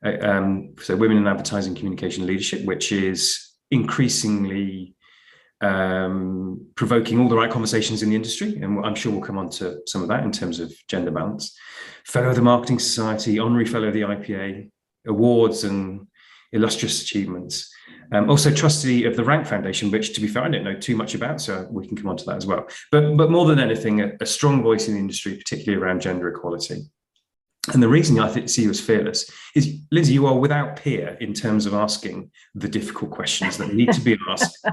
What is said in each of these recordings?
so Women in Advertising, Communication, Leadership, which is increasingly provoking all the right conversations in the industry, and I'm sure we'll come on to some of that in terms of gender balance. Fellow of the Marketing Society, Honorary Fellow of the IPA, awards and illustrious achievements. Also trustee of the Rank Foundation, which, to be fair, I don't know too much about, so we can come on to that as well. But more than anything, a strong voice in the industry, particularly around gender equality. And the reason I see you as fearless is, Lindsey, you are without peer in terms of asking the difficult questions that need to be asked,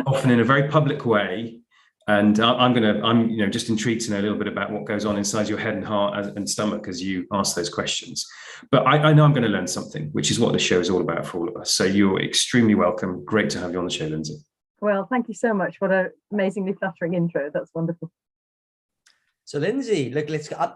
often in a very public way. And I'm just intrigued to know a little bit about what goes on inside your head and heart and stomach as you ask those questions. But I know I'm going to learn something, which is what the show is all about for all of us. So you're extremely welcome. Great to have you on the show, Lindsey. Well, thank you so much. What an amazingly flattering intro. That's wonderful. So Lindsey, look,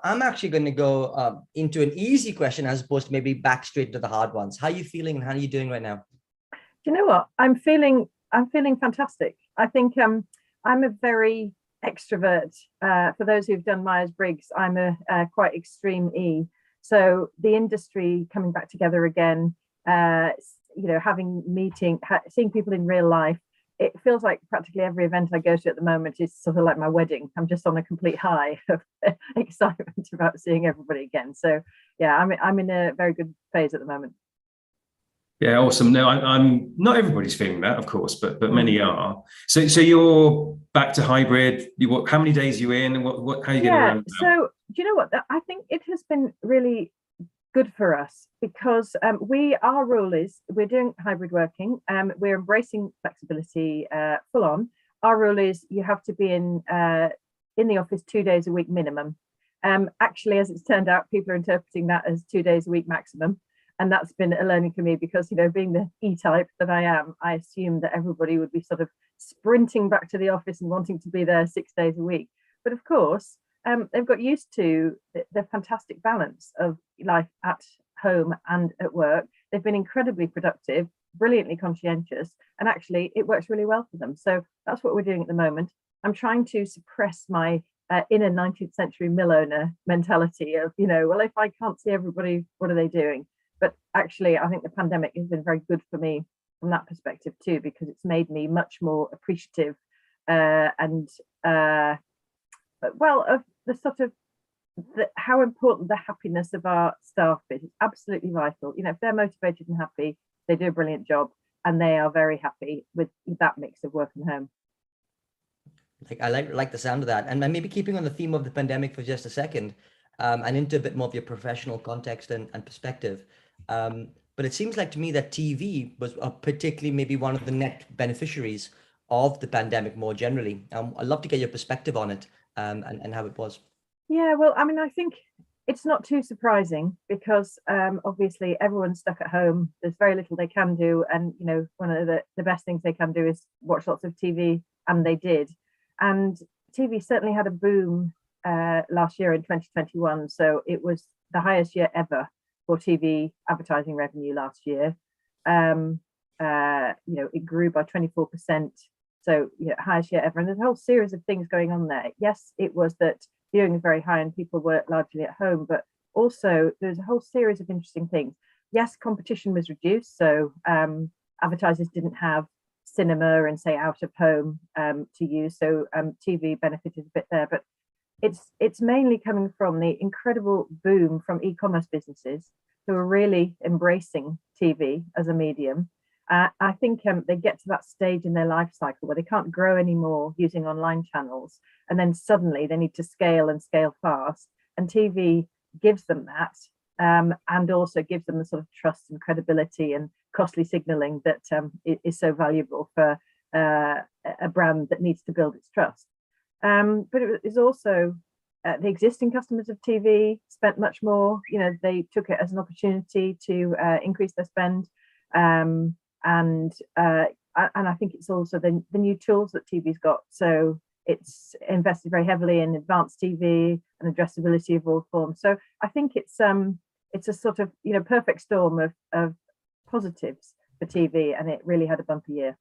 I'm actually going to go into an easy question as opposed to maybe back straight to the hard ones. How are you feeling and how are you doing right now? Do you know what? I'm feeling fantastic. I think I'm a very extrovert. For those who've done Myers-Briggs, I'm a quite extreme E. So the industry coming back together again, seeing people in real life, it feels like practically every event I go to at the moment is sort of like my wedding. I'm just on a complete high of excitement about seeing everybody again. So yeah, I'm in a very good phase at the moment. Yeah, awesome. No, I'm not everybody's feeling that, of course, but many are. So you're back to hybrid. How many days are you in? How are you getting around? So do you know what? I think it has been really good for us because our rule is we're doing hybrid working. We're embracing flexibility full on. Our rule is you have to be in the office 2 days a week minimum. Actually, as it's turned out, people are interpreting that as 2 days a week maximum. And that's been a learning for me because, being the E-type that I am, I assumed that everybody would be sort of sprinting back to the office and wanting to be there 6 days a week. But of course, they've got used to the fantastic balance of life at home and at work. They've been incredibly productive, brilliantly conscientious, and actually it works really well for them. So that's what we're doing at the moment. I'm trying to suppress my inner 19th century mill owner mentality of, well, if I can't see everybody, what are they doing? But actually, I think the pandemic has been very good for me from that perspective too, because it's made me much more appreciative of the sort of how important the happiness of our staff is. It's absolutely vital. If they're motivated and happy, they do a brilliant job, and they are very happy with that mix of work and home. I like the sound of that. And maybe keeping on the theme of the pandemic for just a second, and into a bit more of your professional context and perspective. But it seems like to me that TV was particularly maybe one of the net beneficiaries of the pandemic more generally. I'd love to get your perspective on it and how it was. Yeah, well, I think it's not too surprising because obviously everyone's stuck at home. There's very little they can do. And, one of the best things they can do is watch lots of TV, and they did. And TV certainly had a boom last year in 2021. So it was the highest year ever for TV advertising revenue last year. It grew by 24%. So highest year ever. And there's a whole series of things going on there. Yes, it was that viewing was very high and people were largely at home, but also there's a whole series of interesting things. Yes, competition was reduced. So advertisers didn't have cinema and say out of home to use. So TV benefited a bit there, but it's mainly coming from the incredible boom from e-commerce businesses who are really embracing TV as a medium. I think they get to that stage in their life cycle where they can't grow anymore using online channels, and then suddenly they need to scale and scale fast, and TV gives them that, and also gives them the sort of trust and credibility and costly signaling that is so valuable for a brand that needs to build its trust. But it is also the existing customers of TV spent much more. They took it as an opportunity to increase their spend, and I think it's also the new tools that TV's got. So it's invested very heavily in advanced TV and addressability of all forms. So I think it's a sort of perfect storm of positives for TV, and it really had a bumpy year.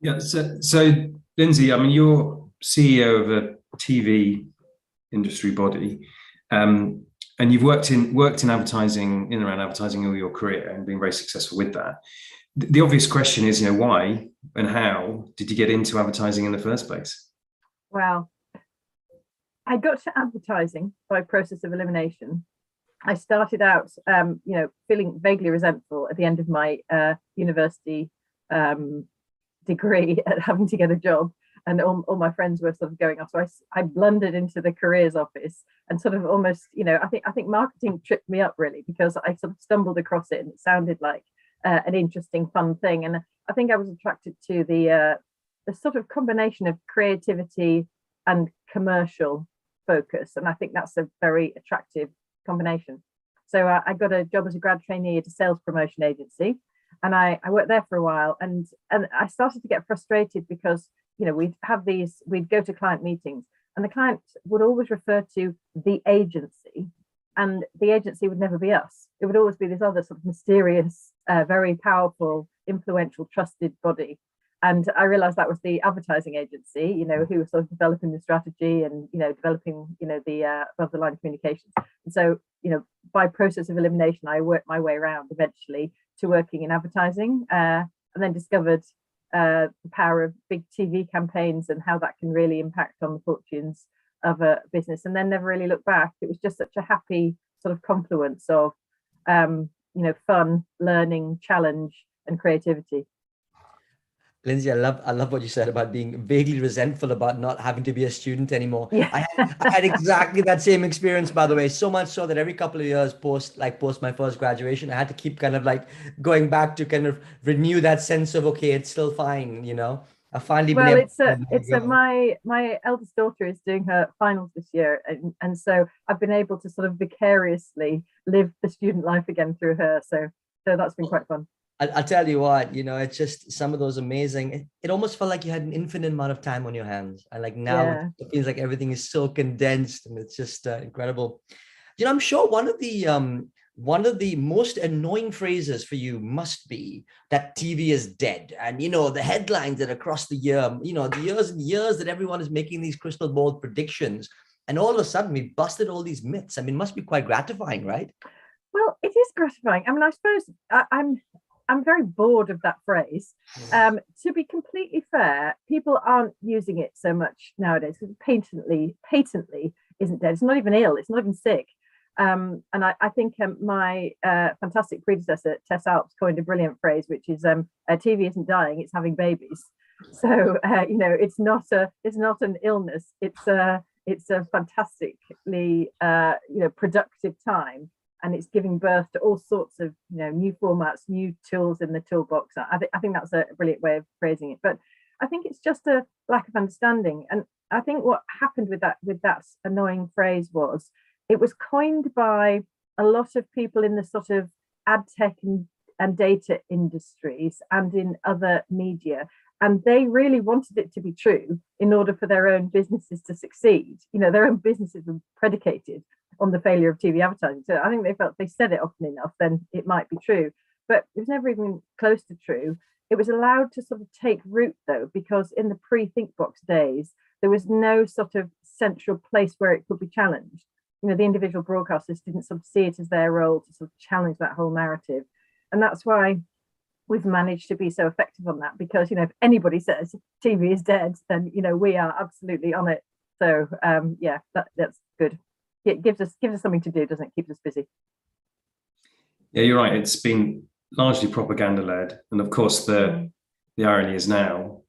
Yeah. So Lindsey, you're CEO of a TV industry body, and and you've worked in advertising, in and around advertising all your career and been very successful with that. The obvious question is, why and how did you get into advertising in the first place? Well, I got to advertising by process of elimination. I started out, feeling vaguely resentful at the end of my university degree at having to get a job, and all my friends were sort of going off. So I blundered into the careers office and sort of almost, I think marketing tripped me up really, because I sort of stumbled across it and it sounded like an interesting, fun thing. And I think I was attracted to the sort of combination of creativity and commercial focus. And I think that's a very attractive combination. So I got a job as a grad trainee at a sales promotion agency, and I worked there for a while. And I started to get frustrated because, we'd go to client meetings and the client would always refer to the agency, and the agency would never be us. It would always be this other sort of mysterious, very powerful, influential, trusted body. And I realized that was the advertising agency, who was sort of developing the strategy and, developing, the above the line communications. And so, by process of elimination, I worked my way around eventually to working in advertising, and then discovered the power of big TV campaigns and how that can really impact on the fortunes of a business, and then never really looked back. It was just such a happy sort of confluence of, fun, learning, challenge, and creativity. Lindsey, I love what you said about being vaguely resentful about not having to be a student anymore. Yeah. I had exactly that same experience, by the way, so much so that every couple of years post my first graduation, I had to keep kind of like going back to kind of renew that sense of, okay, it's still fine, I've finally been able my eldest daughter is doing her finals this year, and so I've been able to sort of vicariously live the student life again through her. So that's been quite fun. I'll tell you what, it's just some of those amazing, it almost felt like you had an infinite amount of time on your hands. And like now it feels like everything is so condensed, and it's just incredible. I'm sure one of the most annoying phrases for you must be that TV is dead. And, the headlines that across the year, the years and years that everyone is making these crystal ball predictions. And all of a sudden we busted all these myths. I mean, it must be quite gratifying, right? Well, it is gratifying. I mean, I suppose I'm very bored of that phrase. To be completely fair, people aren't using it so much nowadays because patently isn't dead. It's not even ill. It's not even sick. And I think my fantastic predecessor, Tess Alps, coined a brilliant phrase, which is TV isn't dying, it's having babies. So, it's not an illness. It's a fantastically, productive time. And it's giving birth to all sorts of, new formats, new tools in the toolbox. I think that's a brilliant way of phrasing it. But I think it's just a lack of understanding. And I think what happened with that annoying phrase was it was coined by a lot of people in the sort of ad tech and data industries and in other media. And they really wanted it to be true in order for their own businesses to succeed. Their own businesses were predicated on the failure of TV advertising. So I think they felt if they said it often enough, then it might be true. But it was never even close to true. It was allowed to sort of take root, though, because in the pre-ThinkBox days, there was no sort of central place where it could be challenged. The individual broadcasters didn't sort of see it as their role to sort of challenge that whole narrative. And that's why we've managed to be so effective on that, because, if anybody says TV is dead, then, we are absolutely on it. So, that's good. It gives us something to do, doesn't it? Keeps us busy. Yeah, you're right. It's been largely propaganda led, and of course the irony is now,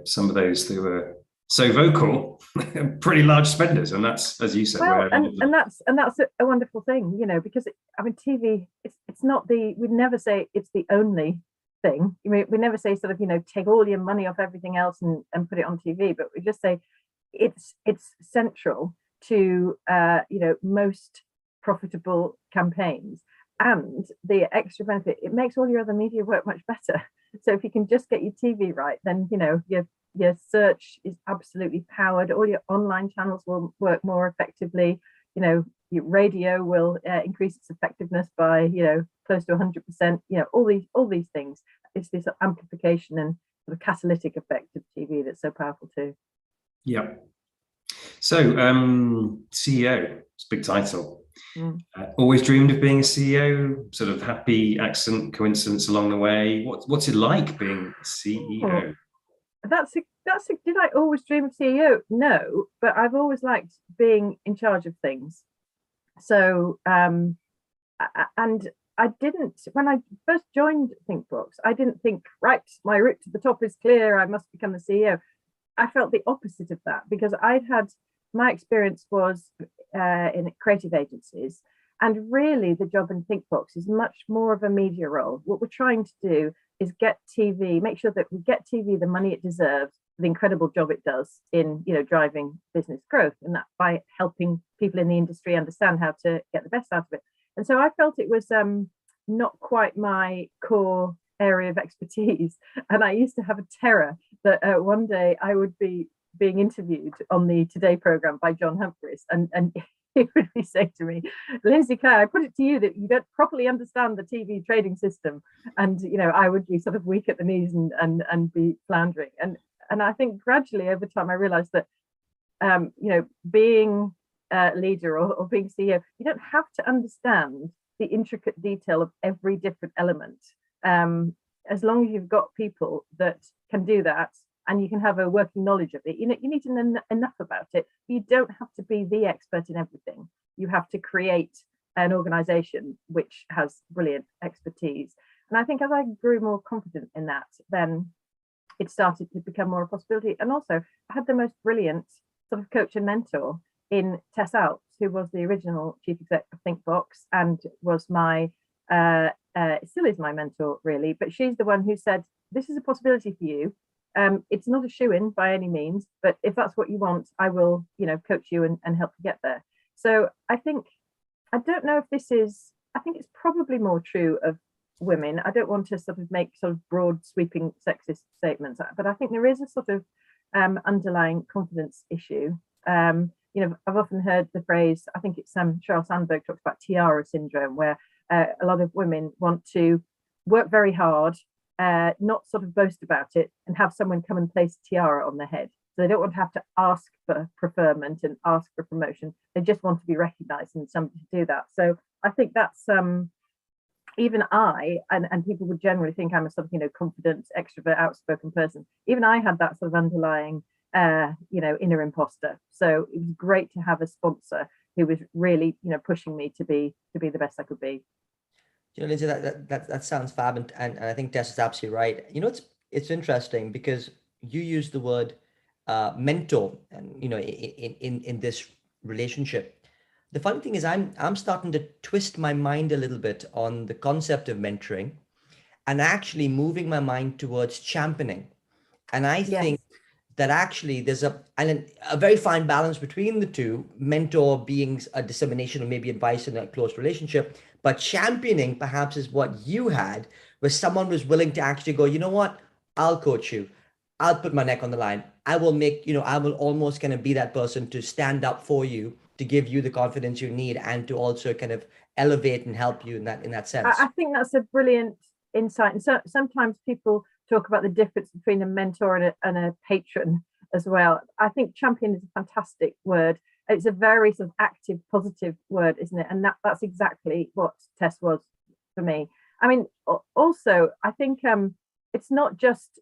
some of those who were so vocal, pretty large spenders, and that's, as you said, well, and that's a wonderful thing, because TV. It's not we'd never say it's the only thing. We never say sort of take all your money off everything else and put it on TV, but we just say it's central to most profitable campaigns, and the extra benefit, it makes all your other media work much better. So if you can just get your TV right, then your search is absolutely powered, all your online channels will work more effectively, your radio will increase its effectiveness by close to 100%, all these things. It's this amplification and sort of catalytic effect of TV that's so powerful too. Yeah. So, CEO, it's a big title. Always dreamed of being a CEO, sort of happy accident, coincidence along the way. What's it like being a CEO? Did I always dream of CEO? No, but I've always liked being in charge of things. So, and I didn't, when I first joined ThinkBox, I didn't think, right, my route to the top is clear, I must become the CEO. I felt the opposite of that, because my experience was in creative agencies, and really the job in ThinkBox is much more of a media role. What we're trying to do is get TV, make sure that we get TV the money it deserves, the incredible job it does in, driving business growth, and that by helping people in the industry understand how to get the best out of it. And so I felt it was not quite my core area of expertise. And I used to have a terror that one day I would be being interviewed on the Today programme by John Humphreys, and he would be saying to me, Lindsey Clay, I put it to you that you don't properly understand the TV trading system. And, I would be sort of weak at the knees and be floundering. And I think gradually over time, I realized that, being a leader or being CEO, you don't have to understand the intricate detail of every different element. As long as you've got people that can do that, and you can have a working knowledge of it, you need to know enough about it. You don't have to be the expert in everything. You have to create an organization which has brilliant expertise. And I think as I grew more confident in that, then it started to become more a possibility. And also, I had the most brilliant sort of coach and mentor in Tess Alps, who was the original chief exec of ThinkBox and was still is my mentor, really. But she's the one who said, this is a possibility for you. It's not a shoo-in by any means, but if that's what you want, I will, coach you and help you get there. So I don't know if I think it's probably more true of women. I don't want to sort of make sort of broad sweeping sexist statements, but I think there is a sort of underlying confidence issue. I've often heard the phrase, I think it's Sheryl Sandberg talks about tiara syndrome, where a lot of women want to work very hard, not sort of boast about it, and have someone come and place a tiara on their head. So they don't want to have to ask for preferment and ask for promotion. They just want to be recognized and somebody to do that. So I think that's even I, and people would generally think I'm a sort of, confident, extrovert, outspoken person. Even I had that sort of underlying, inner imposter. So it was great to have a sponsor who was really, pushing me to be the best I could be. Lindsey, that sounds fab, and I think Tess is absolutely right. It's interesting because you use the word mentor, and in this relationship. The funny thing is, I'm starting to twist my mind a little bit on the concept of mentoring, and actually moving my mind towards championing. And I think that actually there's a very fine balance between the two. Mentor being a dissemination of maybe advice in a close relationship, but championing perhaps is what you had, where someone was willing to actually go, you know what, I'll coach you. I'll put my neck on the line. I will I will almost kind of be that person to stand up for you, to give you the confidence you need, and to also kind of elevate and help you in that sense. I think that's a brilliant insight. And so sometimes people talk about the difference between a mentor and a patron as well. I think champion is a fantastic word. It's a very sort of active, positive word, isn't it? And that's exactly what Tess was for me. I mean, also, I think it's not just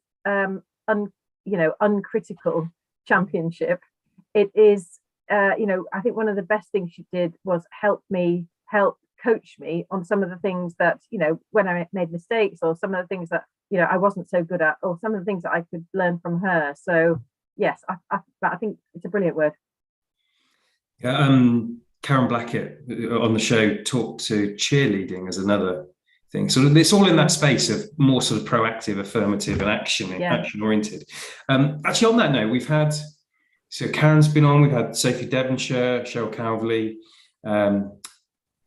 uncritical championship. It is, I think one of the best things she did was help coach me on some of the things that, when I made mistakes, or some of the things that, I wasn't so good at, or some of the things that I could learn from her. So yes, I think it's a brilliant word. Karen Blackett on the show talked to cheerleading as another thing. So it's all in that space of more sort of proactive, affirmative, and action oriented. Actually, on that note, we've had, so Karen's been on, we've had Sophie Devonshire, Cheryl Calverley, a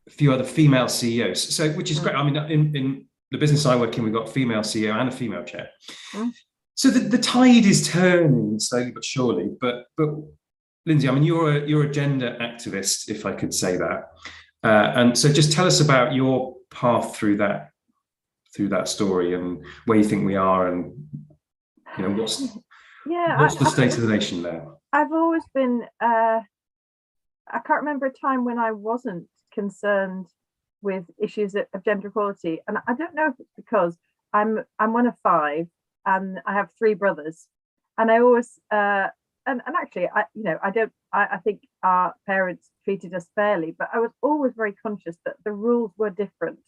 few other female CEOs. So, which is great. I mean, in the business I work in, we've got a female CEO and a female chair. So the tide is turning slowly but surely. But Lindsey, I mean, you're a gender activist, if I could say that. And so just tell us about your path through that story, and where you think we are, and what's the state of the nation there. I've always been I can't remember a time when I wasn't concerned with issues of gender equality, and I don't know if it's because I'm one of 5, and I have 3 brothers, and I always and actually I think our parents treated us fairly, but I was always very conscious that the rules were different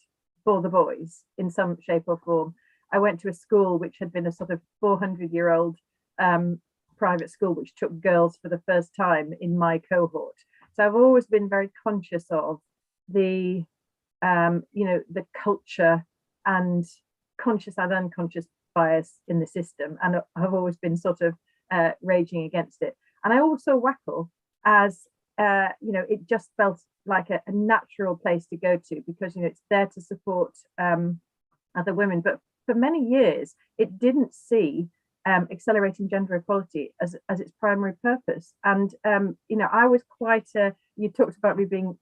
for the boys in some shape or form. I went to a school which had been a sort of 400-year-old private school, which took girls for the first time in my cohort. So I've always been very conscious of the the culture and conscious and unconscious bias in the system, and I've always been sort of raging against it. And I also WACL as it just felt like a natural place to go to, because it's there to support other women. But for many years it didn't see accelerating gender equality as its primary purpose. And I was quite you talked about me being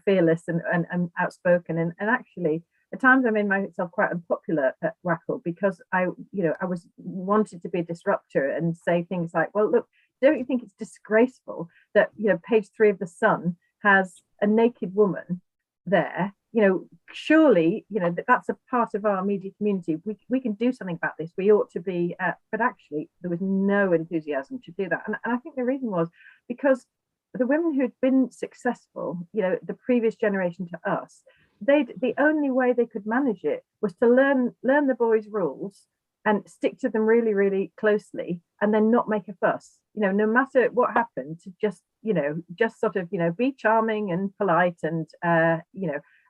fearless and outspoken, and actually at times I made myself quite unpopular at WACL, because I was wanted to be a disruptor and say things like, well, look, don't you think it's disgraceful that page 3 of The Sun has a naked woman there? Surely that's a part of our media community. We can do something about this. We ought to be but actually there was no enthusiasm to do that, and I think the reason was because the women who had been successful, the previous generation to us, the only way they could manage it was to learn the boys' rules and stick to them really, really closely, and then not make a fuss, no matter what happened, to just sort of be charming and polite, and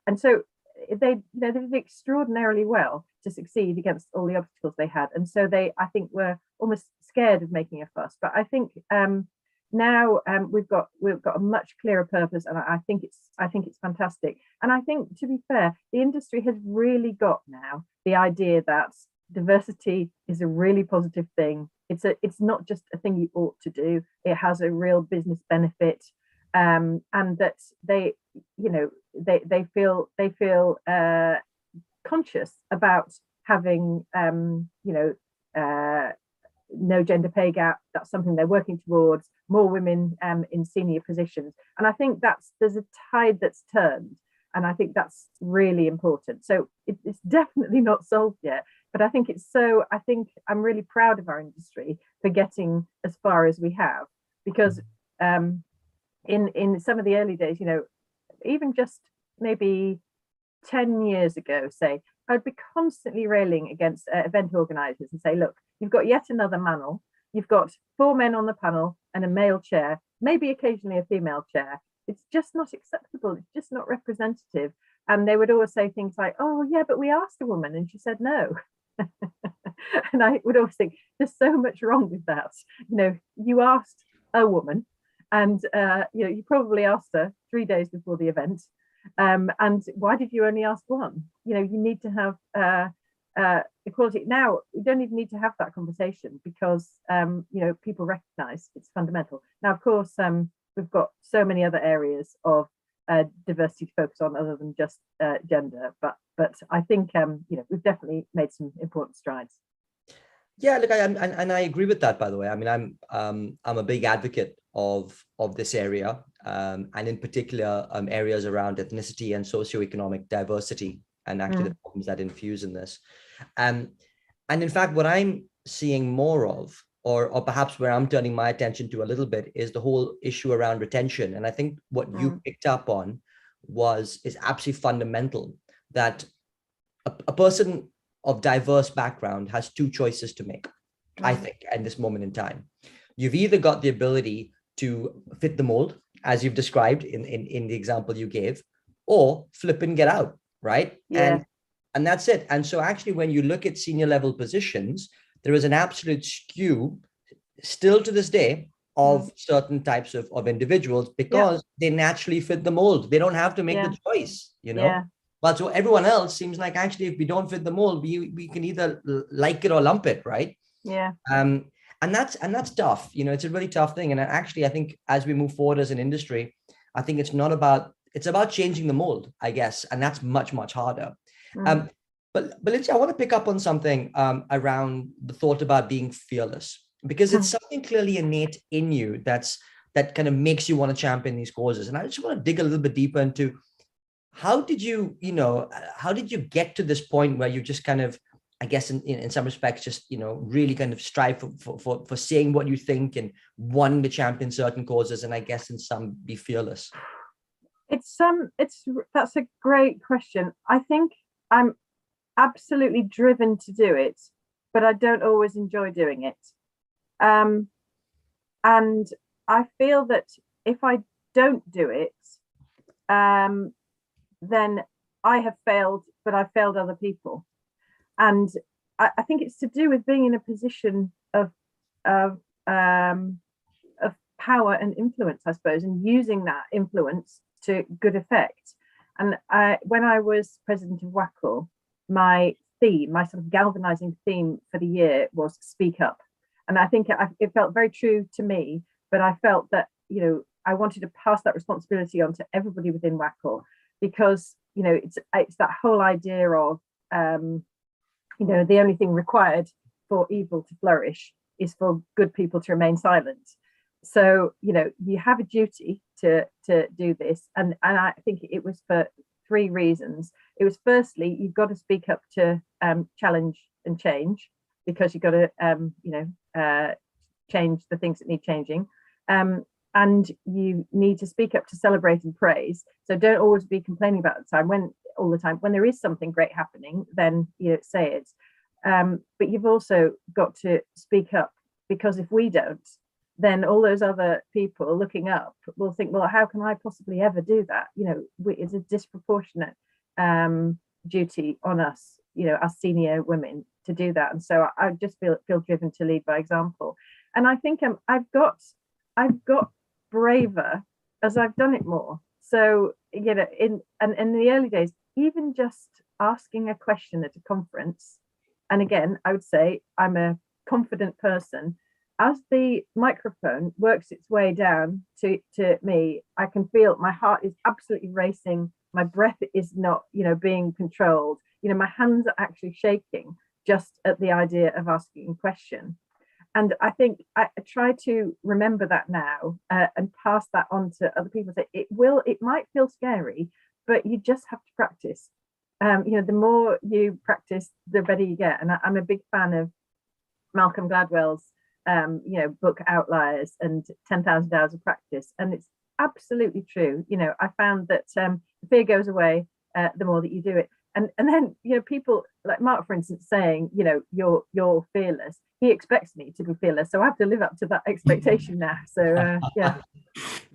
and so they did extraordinarily well to succeed against all the obstacles they had. And so they, I think, were almost scared of making a fuss. But I think now we've got a much clearer purpose, and I think it's fantastic. And I think, to be fair, the industry has really got now the idea that diversity is a really positive thing. It's not just a thing you ought to do. It has a real business benefit, and that they feel conscious about having no gender pay gap. That's something they're working towards. More women in senior positions, and I think there's a tide that's turned, and I think that's really important. So it's definitely not solved yet, but I think I'm really proud of our industry for getting as far as we have, because in some of the early days, even just maybe 10 years ago, say, I'd be constantly railing against event organizers and say, look, you've got yet another panel. You've got 4 men on the panel and a male chair, maybe occasionally a female chair. It's just not acceptable. It's just not representative. And they would always say things like, oh, yeah, but we asked a woman and she said no. And I would always think, there's so much wrong with that. You asked a woman, and you probably asked her 3 days before the event. And why did you only ask one? You need to have equality. Now, we don't even need to have that conversation, because people recognize it's fundamental. Now, of course, we've got so many other areas of diversity to focus on other than just gender, but I think we've definitely made some important strides. Yeah, look, I agree with that, by the way. I mean, I'm a big advocate of this area, and in particular areas around ethnicity and socioeconomic diversity, and actually the problems that infuse in this. And in fact, what I'm seeing more of, or perhaps where I'm turning my attention to a little bit, is the whole issue around retention. And I think what you picked up on is absolutely fundamental, that a person of diverse background has 2 choices to make, I think, at this moment in time. You've either got the ability to fit the mold, as you've described in the example you gave, or flip and get out, right? Yeah. And that's it. And so actually, when you look at senior level positions, there is an absolute skew still to this day of certain types of individuals, because they naturally fit the mold. They don't have to make the choice, But so everyone else seems like, actually, if we don't fit the mold, we can either like it or lump it, right? Yeah. And that's tough. It's a really tough thing. And actually, I think as we move forward as an industry, I think it's about changing the mold, I guess, and that's much, much harder. But Lindsey, I want to pick up on something around the thought about being fearless, because it's something clearly innate in you that kind of makes you want to champion these causes. And I just want to dig a little bit deeper into how did you, how did you get to this point where you just kind of, I guess in some respects, just, really kind of strive for saying what you think and wanting to champion certain causes, and I guess in some be fearless? That's a great question. I think I'm absolutely driven to do it, but I don't always enjoy doing it. And I feel that if I don't do it, then I have failed, but I've failed other people. And I think it's to do with being in a position of power and influence, I suppose, and using that influence to good effect. And when I was president of WACL, my sort of galvanizing theme for the year was speak up. And I think it felt very true to me, but I felt that, I wanted to pass that responsibility on to everybody within WACL, because, it's that whole idea of, the only thing required for evil to flourish is for good people to remain silent. So, you have a duty to do this. And I think it was for three reasons. It was, firstly, you've got to speak up to challenge and change, because you've got to, change the things that need changing. And you need to speak up to celebrate and praise. So don't always be complaining about all the time. When there is something great happening, then say it. But you've also got to speak up, because if we don't, then all those other people looking up will think, well, how can I possibly ever do that? It's a disproportionate duty on us, as senior women, to do that. And so I just feel driven to lead by example. And I think I've got braver as I've done it more. So, in the early days, even just asking a question at a conference, and again, I would say I'm a confident person. As the microphone works its way down to me, I can feel my heart is absolutely racing. My breath is not, being controlled. My hands are actually shaking just at the idea of asking a question. And I think I try to remember that now and pass that on to other people. That it might feel scary, but you just have to practice. The more you practice, the better you get. And I'm a big fan of Malcolm Gladwell's, book Outliers and 10,000 hours of practice. And it's absolutely true. I found that the fear goes away the more that you do it. And then, people like Mark, for instance, saying, you're fearless. He expects me to be fearless. So I have to live up to that expectation now. So, yeah.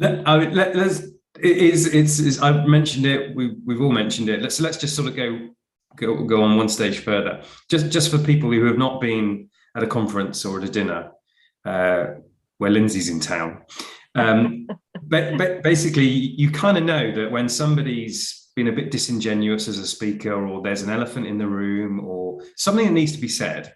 I've mentioned it. We've all mentioned it. Let's just sort of go on one stage further. Just for people who have not been at a conference or at a dinner where Lindsey's in town. But basically, you kind of know that when somebody's been a bit disingenuous as a speaker, or there's an elephant in the room, or something that needs to be said,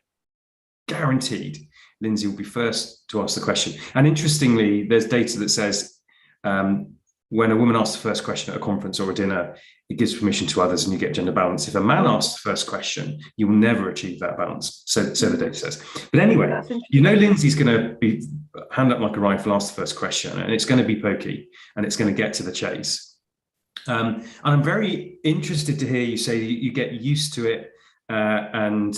guaranteed Lindsey will be first to ask the question. And interestingly, there's data that says when a woman asks the first question at a conference or a dinner, it gives permission to others and you get gender balance. If a man asks the first question, you will never achieve that balance. So the data says. But anyway, Lindsey's going to be hand up like a rifle, ask the first question, and it's going to be pokey and it's going to get to the chase. And I'm very interested to hear you say you get used to it and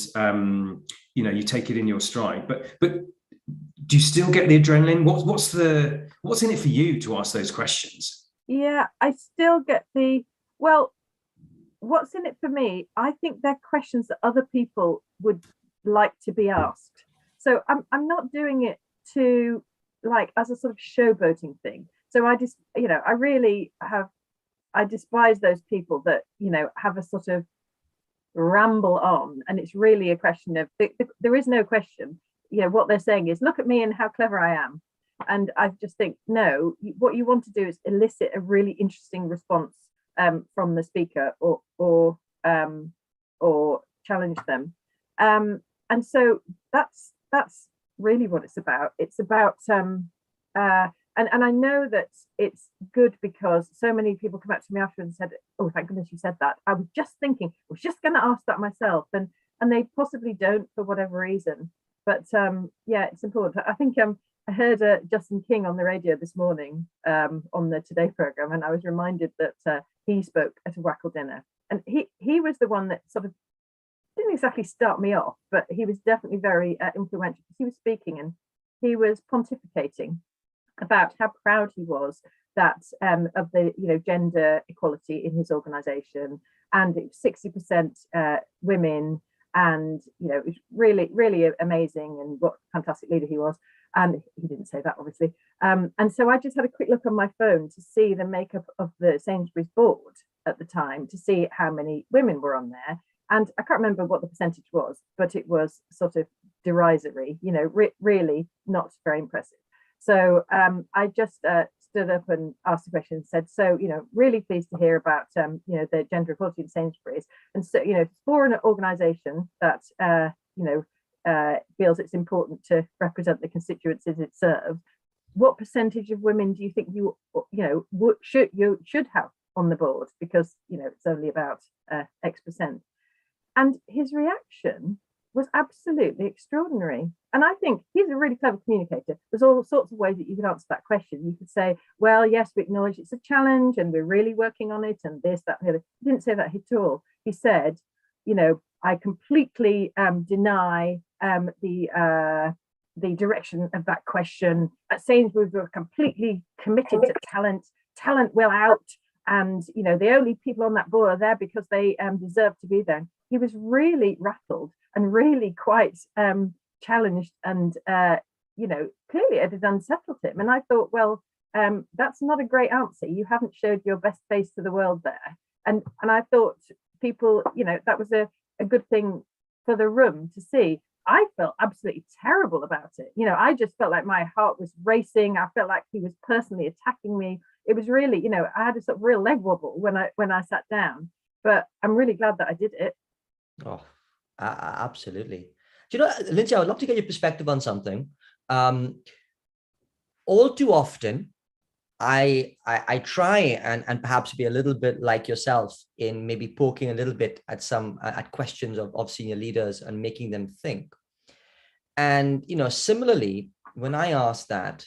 you take it in your stride. But do you still get the adrenaline? What's in it for you to ask those questions? Yeah, I still get what's in it for me? I think they're questions that other people would like to be asked. So I'm not doing it to as a sort of showboating thing. So I just, I despise those people that, have a sort of ramble on, and it's really a question of there is no question. What they're saying is, look at me and how clever I am. And I just think, no, what you want to do is elicit a really interesting response from the speaker or challenge them. And so that's really what it's about. It's about and I know that it's good because so many people come up to me afterwards and said, oh, thank goodness you said that. I was just thinking, I was just going to ask that myself. And they possibly don't for whatever reason. But yeah, it's important. I think heard Justin King on the radio this morning on the Today program, and I was reminded that he spoke at a WACL dinner, and he was the one that sort of didn't exactly start me off, but he was definitely very influential, because he was speaking and he was pontificating about how proud he was that of the gender equality in his organization, and it was 60% women, and it was really amazing, and what a fantastic leader he was. And he didn't say that, obviously. And so I just had a quick look on my phone to see the makeup of the Sainsbury's board at the time, to see how many women were on there. And I can't remember what the percentage was, but it was sort of derisory, really not very impressive. So I just stood up and asked a question and said, so, really pleased to hear about, the gender equality in Sainsbury's. And so, for an organisation that, feels it's important to represent the constituencies it serves, what percentage of women do you think you should have on the board? Because, it's only about X percent. And his reaction was absolutely extraordinary. And I think he's a really clever communicator. There's all sorts of ways that you could answer that question. You could say, well, yes, we acknowledge it's a challenge and we're really working on it, and this, that, and the other. He didn't say that at all. He said, I completely deny the direction of that question. At Sainsbury's, we're completely committed to talent. Talent will out. And, the only people on that board are there because they deserve to be there. He was really rattled and really quite challenged, and, clearly it had unsettled him. And I thought, well, that's not a great answer. You haven't showed your best face to the world there. And I thought people, that was a good thing for the room to see. I felt absolutely terrible about it. I just felt like my heart was racing. I felt like he was personally attacking me. It was really, I had a sort of real leg wobble when I sat down, but I'm really glad that I did it. Oh, absolutely. Do you know, Lindsey, I would love to get your perspective on something. All too often, I try and perhaps be a little bit like yourself in maybe poking a little bit at questions of senior leaders and making them think. And, similarly, when I ask that,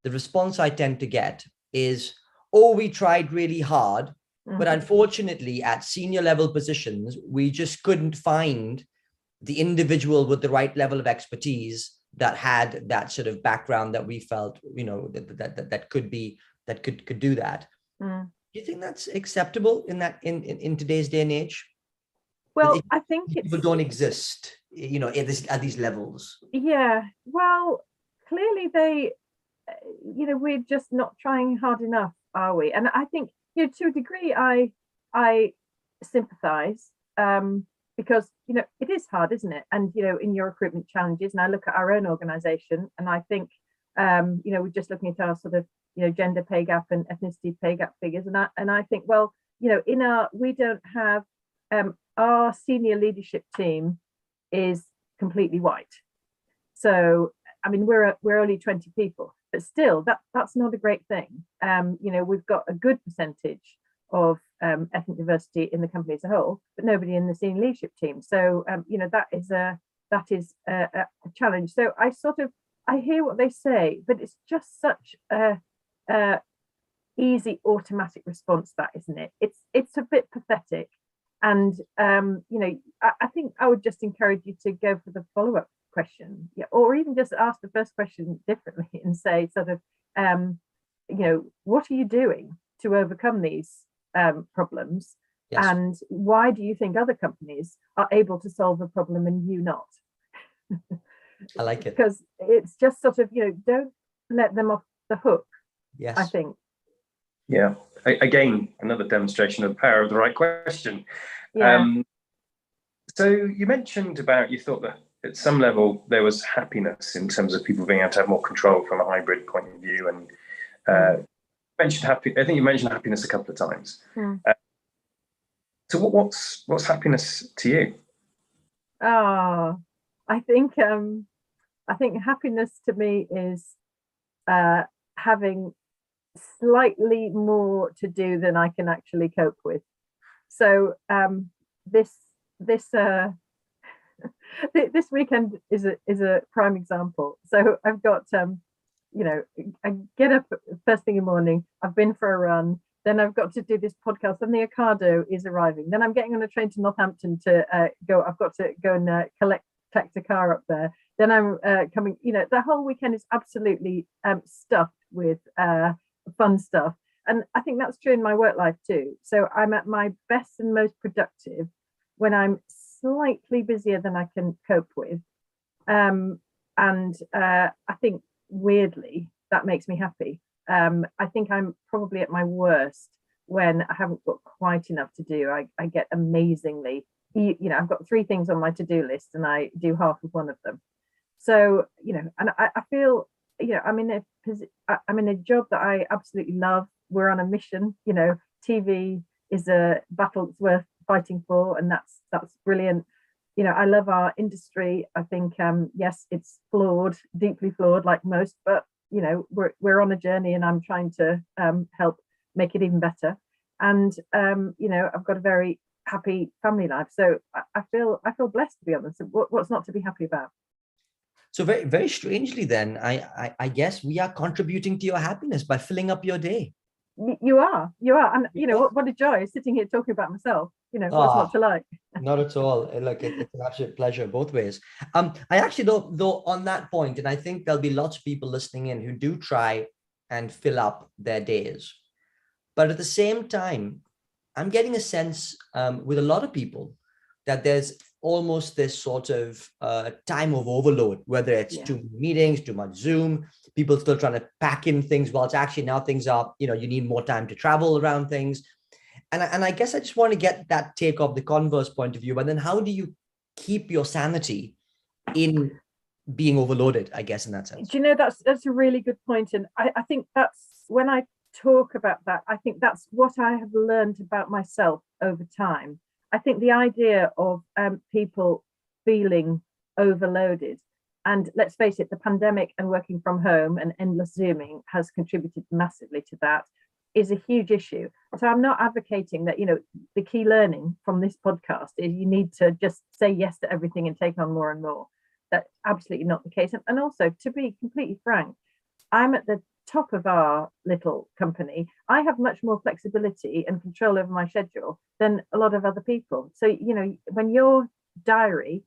the response I tend to get is, oh, we tried really hard, but unfortunately at senior level positions, we just couldn't find the individual with the right level of expertise that had that sort of background that we felt, that could do that. Do you think that's acceptable in today's day and age? Well, I think people don't exist, at these levels. Yeah, well, clearly they, we're just not trying hard enough, are we? And I think, to a degree, I sympathise, because it is hard, isn't it? And in your recruitment challenges, and I look at our own organisation, and I think, we're just looking at our sort of gender pay gap and ethnicity pay gap figures, and I think, well, we don't have our senior leadership team is completely white. So I mean, we're only 20 people, but still that's not a great thing. We've got a good percentage of ethnic diversity in the company as a whole, but nobody in the senior leadership team. So that is a challenge. So I hear what they say, but it's just such a easy automatic response, that, isn't it? It's a bit pathetic. And I think I would just encourage you to go for the follow-up question, or even just ask the first question differently and say sort of, what are you doing to overcome these problems? Yes. And why do you think other companies are able to solve a problem and you not? I like it. Because it's just sort of, don't let them off the hook. Yes. I think. Yeah. Again, another demonstration of the power of the right question. Yeah. So you mentioned about, you thought that at some level there was happiness in terms of people being able to have more control from a hybrid point of view, and I think you mentioned happiness a couple of times. So what's happiness to you? Oh, I think happiness to me is having slightly more to do than I can actually cope with. So this this weekend is a prime example. So I've got I get up first thing in the morning, I've been for a run, then I've got to do this podcast, and the Ocado is arriving. Then I'm getting on a train to Northampton to go. I've got to go and collect a car up there. Then I'm coming, the whole weekend is absolutely stuffed with fun stuff. And I think that's true in my work life too. So I'm at my best and most productive when I'm slightly busier than I can cope with. And I think weirdly, that makes me happy. I think I'm probably at my worst when I haven't got quite enough to do. I get amazingly, I've got 3 things on my to-do list and I do half of one of them. So, and I feel, I'm in a job that I absolutely love. We're on a mission, TV is a battle that's worth fighting for, and that's brilliant. I love our industry. I think, yes, it's flawed, deeply flawed, like most, but we're on a journey, and I'm trying to help make it even better. And I've got a very happy family life, so I feel blessed, to be honest. What's not to be happy about? So very, very strangely, then I guess we are contributing to your happiness by filling up your day. You are, and what a joy sitting here talking about myself. What's not to like? Not at all. Look, it's an absolute pleasure both ways. I actually though on that point, and I think there'll be lots of people listening in who do try and fill up their days, but at the same time, I'm getting a sense with a lot of people that there's almost this sort of time of overload, whether it's too many meetings, too much Zoom, people still trying to pack in things. Well, it's actually now things are, you need more time to travel around things. And I guess I just want to get that take of the converse point of view. And then how do you keep your sanity in being overloaded, I guess, in that sense? Do you know, that's a really good point. And I think that's, when I talk about that, I think that's what I have learned about myself over time. I think the idea of people feeling overloaded, and let's face it, the pandemic and working from home and endless Zooming has contributed massively to that, is a huge issue. So I'm not advocating that, the key learning from this podcast is you need to just say yes to everything and take on more and more. That's absolutely not the case. And also, to be completely frank, I'm at the top of our little company. I have much more flexibility and control over my schedule than a lot of other people. So, when your diary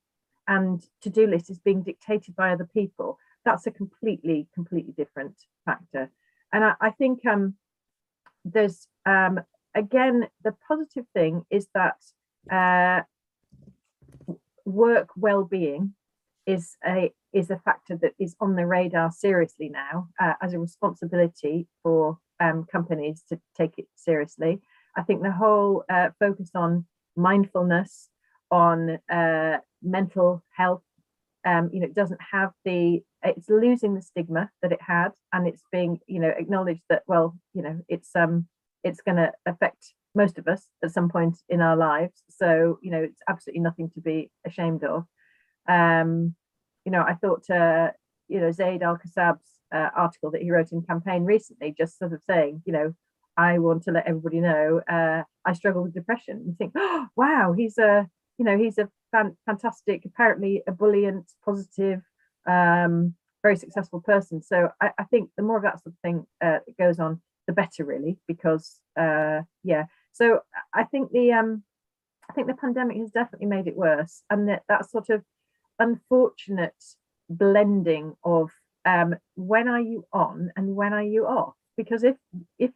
and to-do list is being dictated by other people, that's a completely different factor. And I think there's again, the positive thing is that work well-being is a factor that is on the radar seriously now, as a responsibility for companies to take it seriously. I think the whole focus on mindfulness, on mental health, it doesn't have it's losing the stigma that it had, and it's being, acknowledged that, it's going to affect most of us at some point in our lives. So, it's absolutely nothing to be ashamed of. I thought, Zaid Al-Qassab's article that he wrote in Campaign recently, just sort of saying, I want to let everybody know I struggle with depression. You think, oh, wow, he's a fantastic, apparently ebullient, positive, very successful person. So I think the more of that sort of thing that goes on, the better, really, because So I think the pandemic has definitely made it worse, and that sort of unfortunate blending of when are you on and when are you off? Because if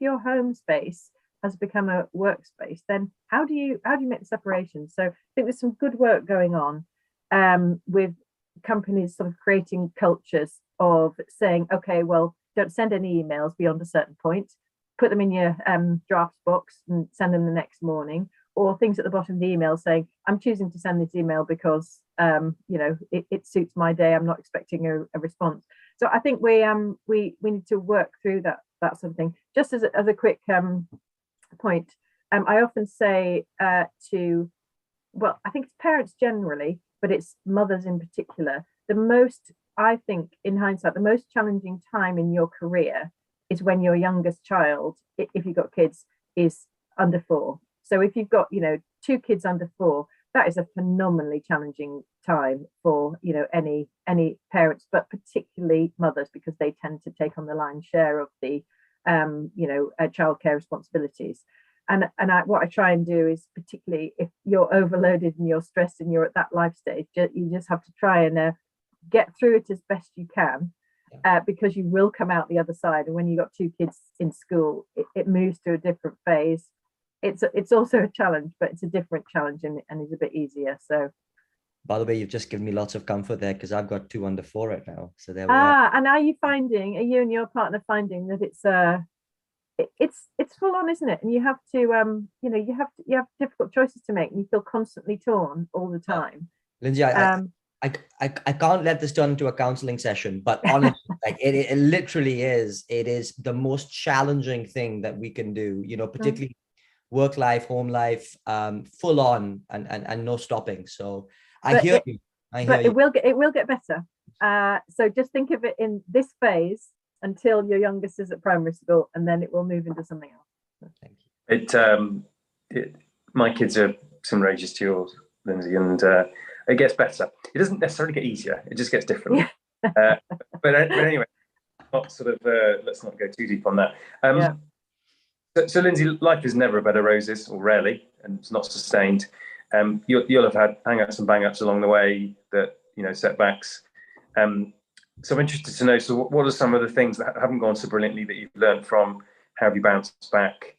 your home space has become a workspace, then how do you make the separation? So I think there's some good work going on with companies sort of creating cultures of saying, okay, well, don't send any emails beyond a certain point, put them in your drafts box and send them the next morning, or things at the bottom of the email saying, I'm choosing to send this email because it suits my day. I'm not expecting a response. So I think we need to work through that sort of thing. Just as a quick point, I often say I think it's parents generally, but it's mothers in particular, I think in hindsight, the most challenging time in your career is when your youngest child, if you've got kids, is under 4. So if you've got, 2 kids under 4, that is a phenomenally challenging time for, you know, any parents, but particularly mothers, because they tend to take on the lion's share of the childcare responsibilities. And what I try and do is, particularly if you're overloaded and you're stressed and you're at that life stage, you just have to try and get through it as best you can, because you will come out the other side. And when you've got 2 kids in school, it moves to a different phase. It's also a challenge, but it's a different challenge, and it's a bit easier. So, by the way, you've just given me lots of comfort there, because I've got 2 under 4 right now. So there we are. And are you and your partner finding that it's full on, isn't it? And you have to you have difficult choices to make, and you feel constantly torn all the time. Lindsey, I can't let this turn into a counseling session, but honestly, like it literally is. It is the most challenging thing that we can do, you know, particularly work life, home life, full on, and no stopping. So I hear you. It will get better. So just think of it in this phase until your youngest is at primary school, and then it will move into something else. Thank you. My kids are similar ages to yours, Lindsey, and it gets better. It doesn't necessarily get easier; it just gets different. But anyway, let's not go too deep on that. So Lindsey, life is never a bed of roses, or rarely, and it's not sustained. You'll have had hang-ups and bang-ups along the way, that, you know, setbacks. So I'm interested to know, so what are some of the things that haven't gone so brilliantly that you've learned from? How have you bounced back?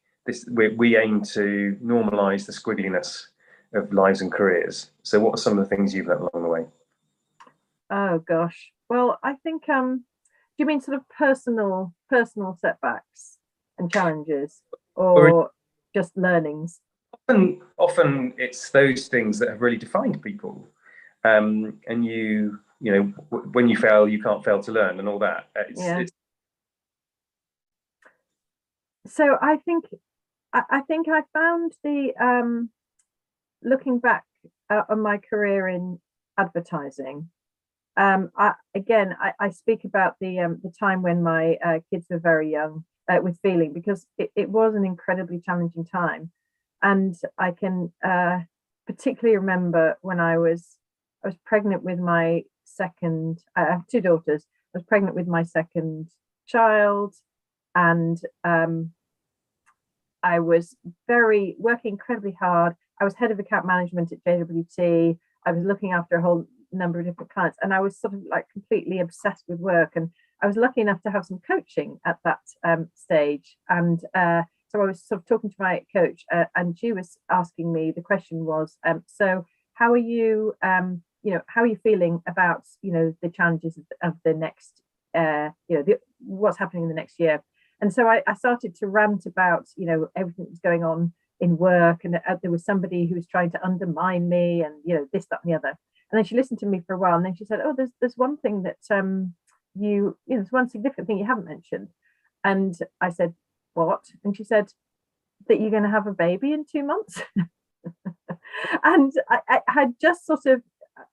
We aim to normalise the squiggliness of lives and careers. So what are some of the things you've learned along the way? Oh gosh. Well, I think do you mean sort of personal setbacks and challenges, or just learnings? Often it's those things that have really defined people, and you know, when you fail, you can't fail to learn, and all that. So I think I found the looking back on my career in advertising. I speak about the time when my kids were very young, with feeling, because it was an incredibly challenging time. And I can particularly remember when I was pregnant with my second, I have 2 daughters. I was pregnant with my second child, and I was working incredibly hard. I was head of account management at JWT. I was looking after a whole number of different clients, and I was sort of like completely obsessed with work. And I was lucky enough to have some coaching at that stage. And so I was sort of talking to my coach, and she was asking me, the question was, so how are you, how are you feeling about, the challenges of the next, what's happening in the next year? And so I started to rant about, everything that was going on in work, and there was somebody who was trying to undermine me, and, this, that, and the other. And then she listened to me for a while, and then she said, oh, there's one thing that there's one significant thing you haven't mentioned. And I said, what? And she said, that you're going to have a baby in 2 months. And I had just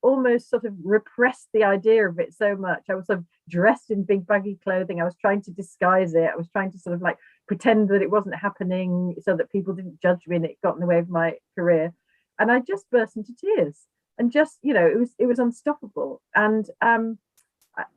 almost repressed the idea of it so much. I was sort of dressed in big baggy clothing. I was trying to disguise it. I was trying to pretend that it wasn't happening so that people didn't judge me and it got in the way of my career. And I just burst into tears, and just, it was unstoppable. And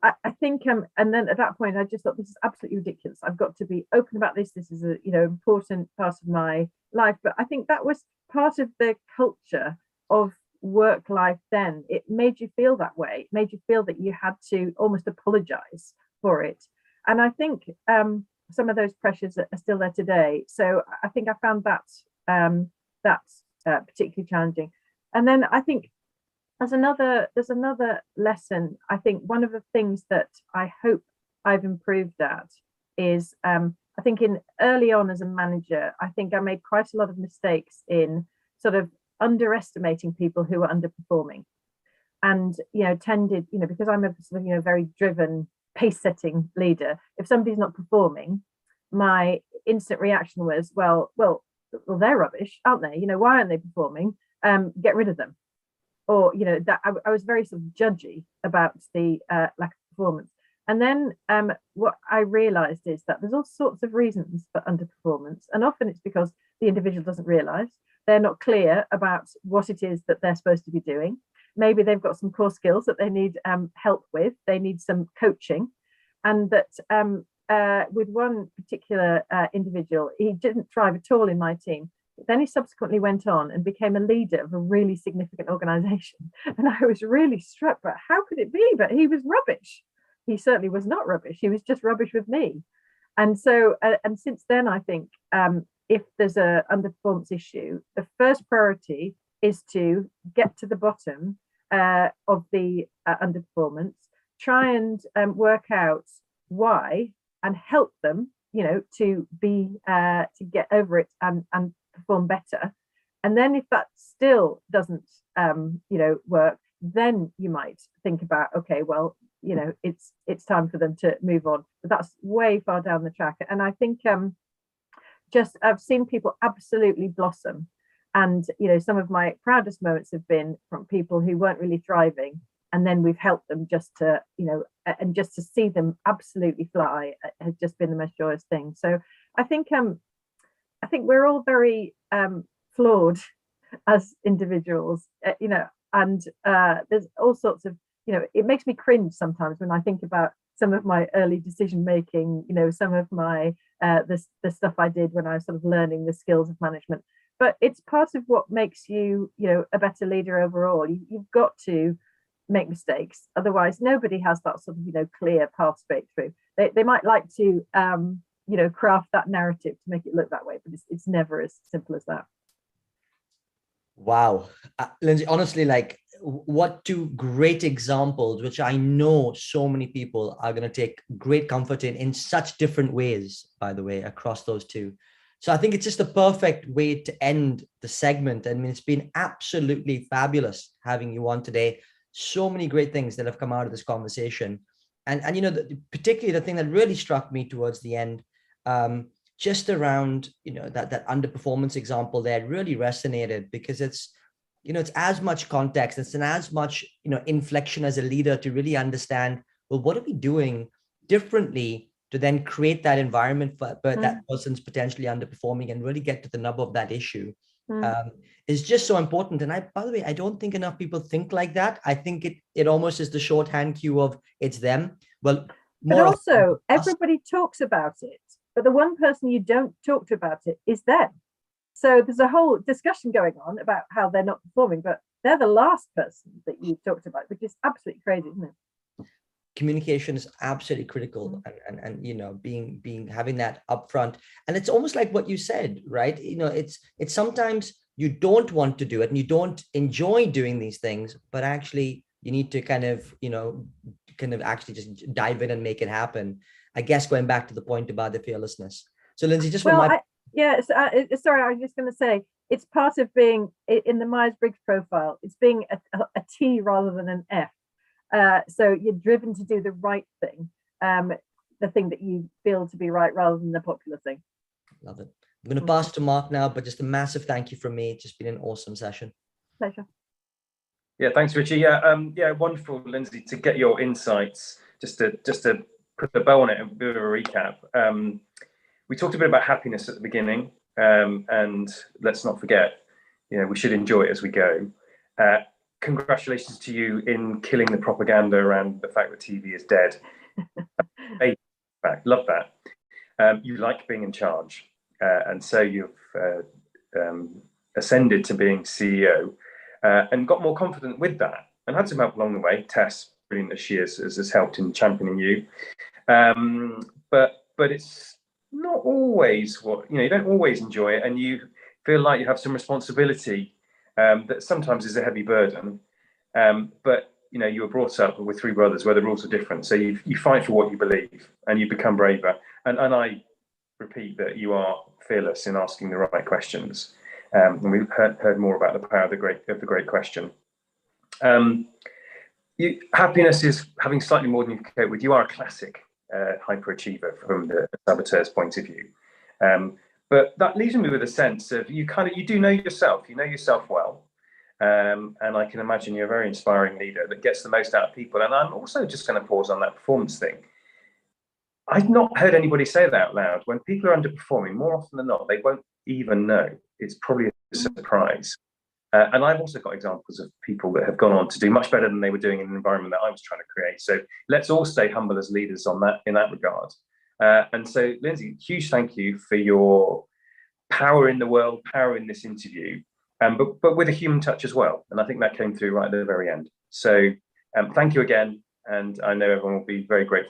I think, and then at that point, I just thought, this is absolutely ridiculous. I've got to be open about this. This is a, important part of my life. But I think that was part of the culture of work life then. It made you feel that way. It made you feel that you had to almost apologize for it. And I think some of those pressures are still there today. So I think I found that particularly challenging. And then I think there's another lesson. I think one of the things that I hope I've improved at is, I think in early on as a manager, I think I made quite a lot of mistakes in sort of underestimating people who are underperforming, and tended, because I'm a sort of very driven, pace-setting leader. If somebody's not performing, my instant reaction was, well, they're rubbish, aren't they? Why aren't they performing? Get rid of them. Or that I was very sort of judgy about the lack of performance. And then what I realized is that there's all sorts of reasons for underperformance, and often it's because the individual doesn't realize, they're not clear about what it is that they're supposed to be doing. Maybe they've got some core skills that they need help with. They need some coaching. And that with one particular individual, he didn't thrive at all in my team. Then he subsequently went on and became a leader of a really significant organization. And I was really struck by how could it be? But he was rubbish. He certainly was not rubbish. He was just rubbish with me. And so, and since then, I think if there's a underperformance issue, the first priority is to get to the bottom of the underperformance, try and work out why and help them, to get over it and perform better. And then if that still doesn't work, then you might think about, okay, well, it's time for them to move on. But that's way far down the track. And I think I've seen people absolutely blossom. And some of my proudest moments have been from people who weren't really thriving, and then we've helped them just to and just to see them absolutely fly has just been the most joyous thing. So I think we're all very flawed as individuals, and there's all sorts of, it makes me cringe sometimes when I think about some of my early decision making, some of my the stuff I did when I was sort of learning the skills of management. But it's part of what makes you, a better leader overall. You've got to make mistakes, otherwise nobody has that sort of clear path straight through. They might like to craft that narrative to make it look that way, but it's never as simple as that. Wow. Lindsey, honestly, what two great examples, which I know so many people are going to take great comfort in such different ways, by the way, across those two. So I think it's just the perfect way to end the segment. I mean, it's been absolutely fabulous having you on today. So many great things that have come out of this conversation. And particularly the thing that really struck me towards the end, just around, that underperformance example there really resonated, because it's as much context, it's an as much, inflection as a leader to really understand, well, what are we doing differently to then create that environment for that person's potentially underperforming and really get to the nub of that issue. Is just so important. And by the way, I don't think enough people think like that. I think it almost is the shorthand cue of it's them. Well, but also everybody talks about it, but the one person you don't talk to about it is them. So there's a whole discussion going on about how they're not performing, but they're the last person that you talked about, which is absolutely crazy, isn't it? Communication is absolutely critical, and having that upfront. And it's almost like what you said, right? It's sometimes you don't want to do it and you don't enjoy doing these things, but actually you need to kind of actually just dive in and make it happen. I guess going back to the point about the fearlessness. So Lindsey, just sorry, I was just going to say, it's part of being in the Myers-Briggs profile. It's being a T rather than an F. So you're driven to do the right thing, the thing that you feel to be right rather than the popular thing. Love it. I'm going to pass to Mark now, but just a massive thank you from me. It's just been an awesome session. Pleasure. Yeah, thanks, Richie. Yeah, wonderful, Lindsey, to get your insights. Just to put the bow on it and a bit of a recap. We talked a bit about happiness at the beginning, and let's not forget, we should enjoy it as we go. Congratulations to you in killing the propaganda around the fact that TV is dead. Love that. You like being in charge, and so you've ascended to being CEO and got more confident with that, and had some help along the way. Tess, brilliant as she is, has helped in championing you. But it's not always what you don't always enjoy it, and you feel like you have some responsibility. That sometimes is a heavy burden, but you were brought up with three brothers where the rules are different, so you fight for what you believe and you become braver, and I repeat that you are fearless in asking the right questions, and we've heard more about the power of the great question. Happiness is having slightly more than you can cope with. You are a classic hyperachiever from the saboteur's point of view. But that leaves me with a sense of you do know yourself. You know yourself well, and I can imagine you're a very inspiring leader that gets the most out of people. And I'm also just going to pause on that performance thing. I've not heard anybody say that out loud. When people are underperforming, more often than not, they won't even know. It's probably surprise. And I've also got examples of people that have gone on to do much better than they were doing in the environment that I was trying to create. So let's all stay humble as leaders on that, in that regard. And so, Lindsey, huge thank you for your power in the world, power in this interview, but with a human touch as well. And I think that came through right at the very end. So thank you again. And I know everyone will be very grateful.